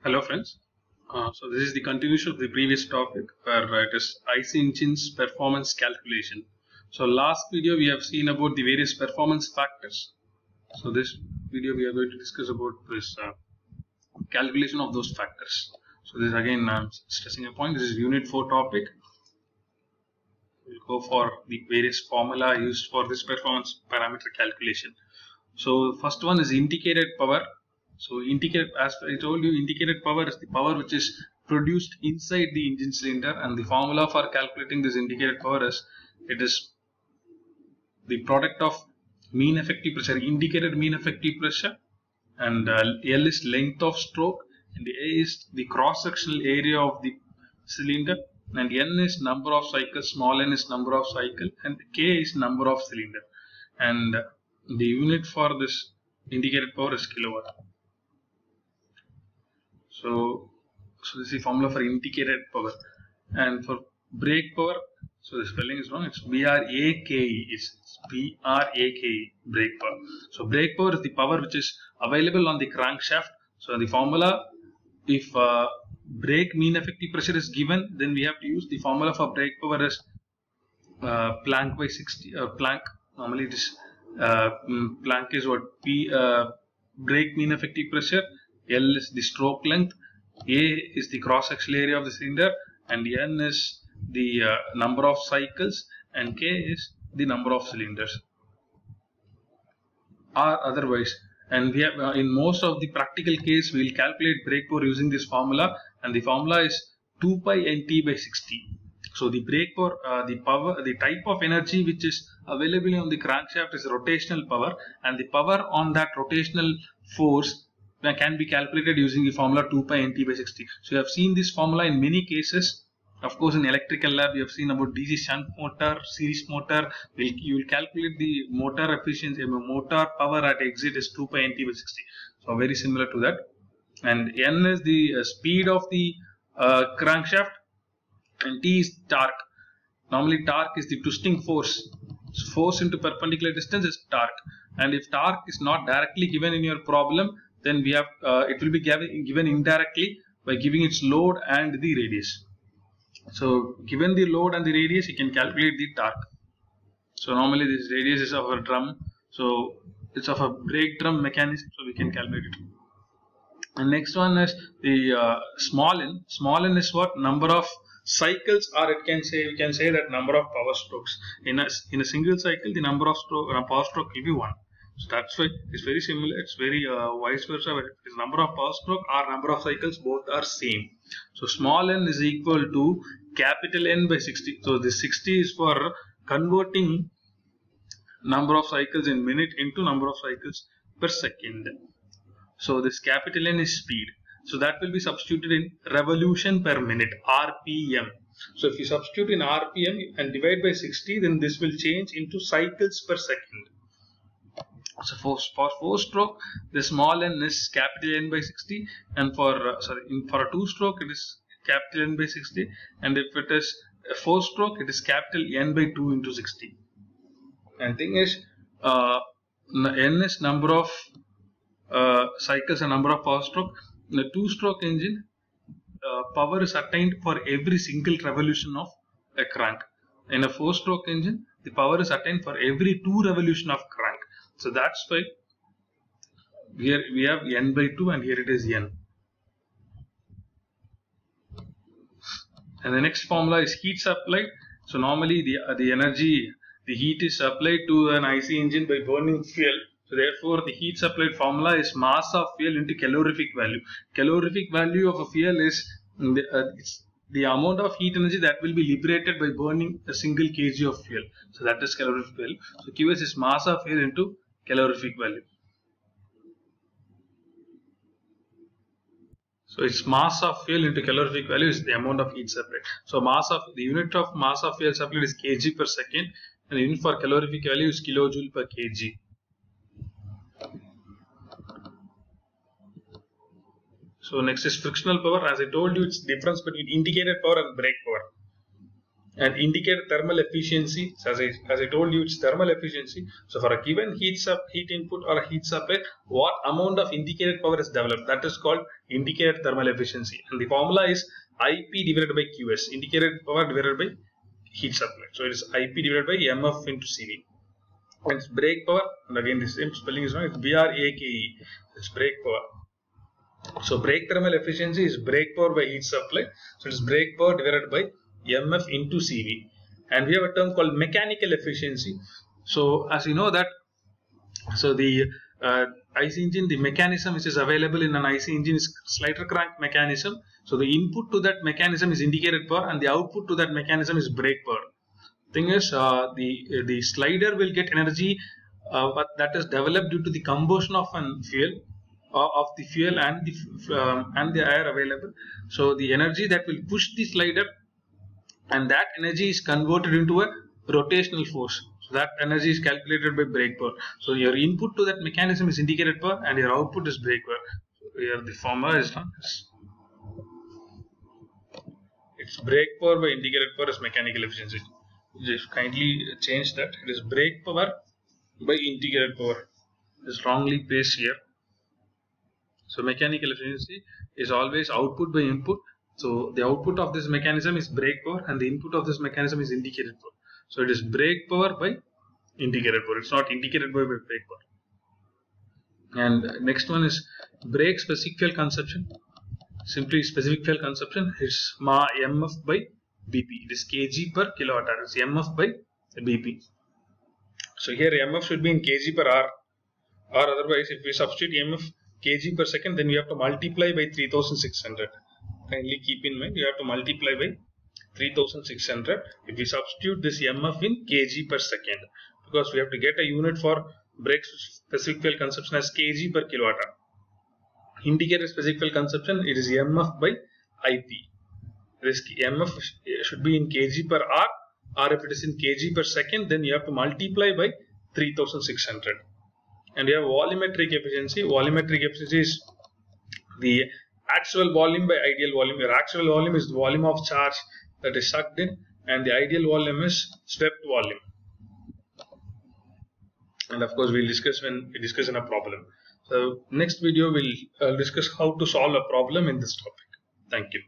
Hello friends. So this is the continuation of the previous topic where it is IC engines performance calculation. So last video we have seen about the various performance factors. So this video we are going to discuss about this calculation of those factors. So this again I'm stressing a point. This is unit 4 topic. We'll go for the various formula used for this performance parameter calculation. So first one is indicated power. So indicated, as I told you, indicated power is the power which is produced inside the engine cylinder, and the formula for calculating this indicated power is it is the product of mean effective pressure, indicated mean effective pressure, and L is length of stroke, and A is the cross-sectional area of the cylinder, and N is number of cycles, small n is number of cycle, and K is number of cylinder, and the unit for this indicated power is kilowatt. So this is the formula for indicated power, and for brake power, so the spelling is wrong. It's BRAKE. It's BRAKE, brake power. So brake power is the power which is available on the crankshaft. So the formula, if brake mean effective pressure is given, then we have to use the formula for brake power as Planck by 60. Planck, normally it is Planck is what P brake mean effective pressure. L is the stroke length, A is the cross-sectional area of the cylinder, and N is the number of cycles, and K is the number of cylinders. Or otherwise, and we have in most of the practical case, we will calculate brake power using this formula, and the formula is 2 pi nt by 60. So the brake power, the type of energy which is available on the crankshaft is rotational power, and the power on that rotational force can be calculated using the formula 2 pi nt by 60. So you have seen this formula in many cases. Of course, in electrical lab, you have seen about DC shunt motor, series motor. You will calculate the motor efficiency, motor power at exit is 2 pi nt by 60. So very similar to that. And N is the speed of the crankshaft, and T is torque. Normally, torque is the twisting force. So force into perpendicular distance is torque. And if torque is not directly given in your problem, then we have it will be given indirectly by giving its load and the radius. So given the load and the radius, you can calculate the torque. So normally this radius is of a drum, so it's of a brake drum mechanism, so we can calculate it. And next one is the small n. Small n is what? Number of cycles, or we can say that number of power strokes. In a single cycle, the number of power stroke will be 1. So that's why it's very similar. It's very vice versa. Where it's number of power stroke or number of cycles, both are same. So small n is equal to capital N by 60. So this 60 is for converting number of cycles in minute into number of cycles per second. So this capital N is speed. So that will be substituted in revolution per minute, RPM. So if you substitute in RPM and divide by 60, then this will change into cycles per second. So for 4-stroke, the small n is capital N by 60, and for a 2-stroke, it is capital N by 60, and if it is a 4-stroke, it is capital N by 2 into 60. And thing is, N is number of cycles and number of power stroke. In a 2-stroke engine, power is attained for every single revolution of a crank. In a 4-stroke engine, the power is attained for every 2 revolution of crank. So that's why here we have N by 2, and here it is N. And the next formula is heat supply. So normally the energy, the heat is supplied to an IC engine by burning fuel. So therefore the heat supplied formula is mass of fuel into calorific value. Calorific value of a fuel is the amount of heat energy that will be liberated by burning a single kg of fuel. So that is calorific value. So QS is mass of fuel into calorific value. So its mass of fuel into calorific value is the amount of heat supplied. So the unit of mass of fuel supplied is kg per second, and the unit for calorific value is kilojoule per kg. So next is frictional power. As I told you, it's difference between indicated power and brake power. and indicate thermal efficiency. So as I told you, it's thermal efficiency. So for a given heat input or a heat supply, what amount of indicated power is developed, that is called indicated thermal efficiency, and the formula is IP divided by QS, indicated power divided by heat supply. So it is IP divided by MF into CV. And it's break power, and again the same spelling is wrong, it's BRAKE, it's break power. So break thermal efficiency is break power by heat supply, so it is break power divided by MF into CV. And we have a term called mechanical efficiency. So as you know that, so the IC engine, the mechanism which is available in an IC engine is slider crank mechanism. So the input to that mechanism is indicated power and the output to that mechanism is brake power. Thing is, the slider will get energy but that is developed due to the combustion of an fuel and the air available. So the energy that will push the slider, and that energy is converted into a rotational force. So that energy is calculated by brake power. So your input to that mechanism is indicated power and your output is brake power. So here the formula is done. It's brake power by indicated power is mechanical efficiency. Just kindly change that. It is brake power by indicated power. It is wrongly placed here. So mechanical efficiency is always output by input. So the output of this mechanism is brake power and the input of this mechanism is indicated power. So it is brake power by indicated power. It's not indicated power by brake power. And next one is brake specific fuel consumption. Simply specific fuel consumption is MF by BP. It is kg per kilowatt hour. It's MF by BP. So here MF should be in kg per hour, or otherwise if we substitute MF kg per second, then we have to multiply by 3600. Kindly keep in mind, you have to multiply by 3600 if we substitute this MF in kg per second, because we have to get a unit for brake specific fuel consumption as kg per kilowatt hour. Indicated specific fuel consumption, it is MF by IP. This MF should be in kg per hour, or if it is in kg per second, then you have to multiply by 3600. And we have volumetric efficiency. Volumetric efficiency is the actual volume by ideal volume. Your actual volume is the volume of charge that is sucked in, and the ideal volume is swept volume. And of course, we'll discuss when we discuss in a problem. So next video we'll discuss how to solve a problem in this topic. Thank you.